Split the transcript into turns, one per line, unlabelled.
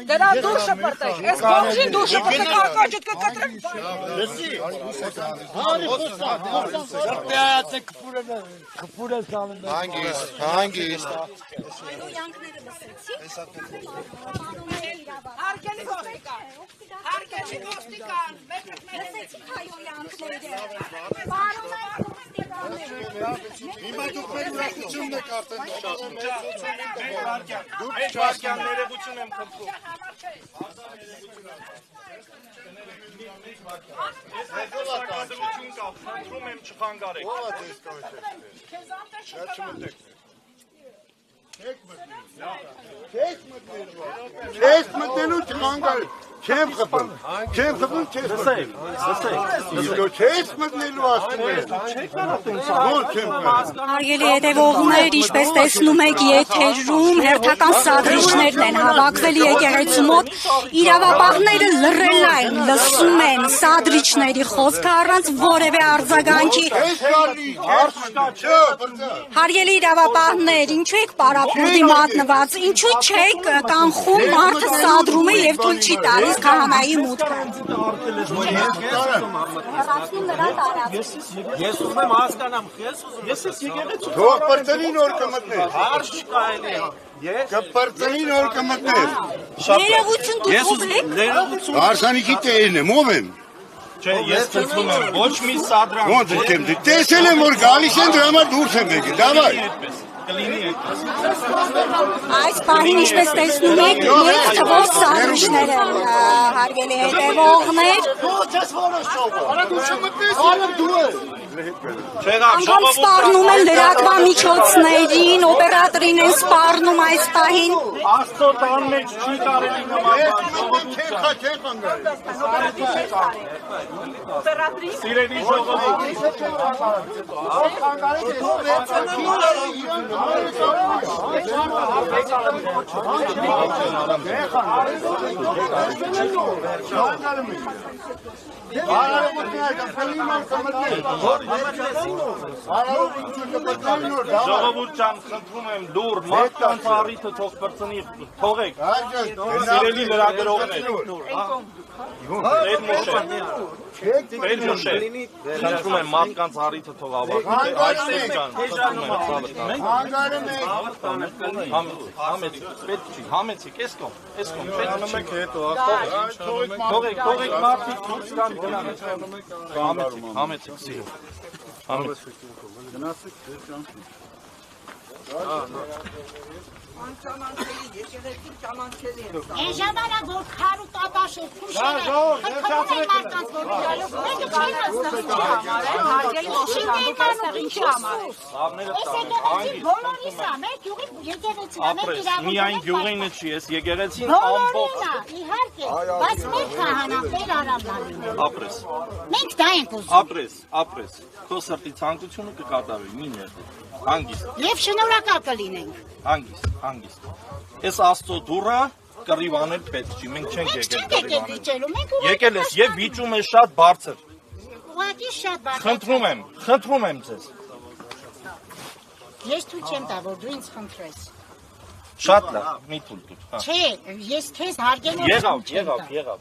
Դրա դուրսը պրտեք, ես բանջին դուրսը պրտեք, արկաջուտ կկտրեմ։
Լսի, հանգիստ։
Հարգելի ոստիկան, հարգելի ոստիկան,
լսեցիք հայոյանքները։
Հիմա դուք մեր ուրախությունն եք արդեն
Մեկ վարկյան ներողություն եմ խնդրում։ Ես հետո խնդրում եմ չխանգարեք։
Չես մտնելու չխանգարեք, չեմ խփում, չեմ չես մտնելու ասում
Հարգելի հետևողներ, ինչպես տեսնում եք, եթերում հերթական սադրիչներն են հավաքվել եկեղեցու մոտ, իրավապահները լռել են, լսում են սադրիչների խոսքը առանց որևէ արձագանքի։ Հարգելի իրավապահներ, ինչու եք պարապմունքի մատնված, ինչու չեք կանխում մարդը սադրում է և թույլ չի տալիս քահանայի մուտքը։
Ես ուզում եմ հասկանամ, ես եկեղեցու
Թող պրծնին որ կմտներ,
հարց չկայելի է։
կպրծնին որ կմտներ,
Ներողություն դուք ով եք։
հարսանիքի տերն եմ, ով եմ,
Չէ, ես խնդրում եմ, ոչ մի սադրանք։
ոնց եմ, տեսել եմ որ գալիս են դրա համար դուրս եմ եկել, դավայ։
Կլինի այդպես։
Այս պահին ինչպես տեսնում եք, մեծ թվով սադրիչներ են, հարգելի հետևողներ։ Անգամ սպառնում են լրատվամիջոցներին, օպերատորին են սպառնում այս պահին։
Աստծո տան մեջ չի կարելի նման Սիրելի ժողովուրդ։ Ժողովուրդ ջան, խնդրում եմ դուր, մարդկանց առիթը թող բրծնի, թողեք։ Սիրելի լրագրողներ։ Պետմոշե, խնդրում եմ մարդկանց առիթը թող ավարտի, այստեղ ջան, համեցիք, ես կոմ, պետք չի, թողեք մարդիկ դուրս կան գնան, համեցիք, սիրում,
Գնացեք,
Այն ժամանակ որ քարու տաբաշ էր քուշերը խնդրում են մարդկանց որ իրալով մեկը չի նստվում հարգելի ոստիկան դուք ինչի համար ես եկեղեցին բոլորիս է մեր գյուղի եկեղեցին
ապրես, միայն գյուղինը չի, ես եկեղեցին
բոլորին է իհարկե բայց մեր քահանաներ Արամյանին
ապրես,
մենք դա ենք ուզում
ապրես, քո սրտի ցանկությունը կկատարվի, մի ներդի, հանգիստ
եւ շնորհակալ կլինենք
Հանգիստ Ես աստծո դուռը կռիվանել պետք չի, մենք չենք եկել կռիվանել Եկել ես և վիճում ես շատ բարձր
ուղղակի շատ բարձր
Խնդրում եմ ձեզ
Ես թույլ չեմ տա որ դու ինձ խնդրես
Շատ լավ, մի թույլ տուր
Չէ, ես քեզ հարգել եմ
Եղավ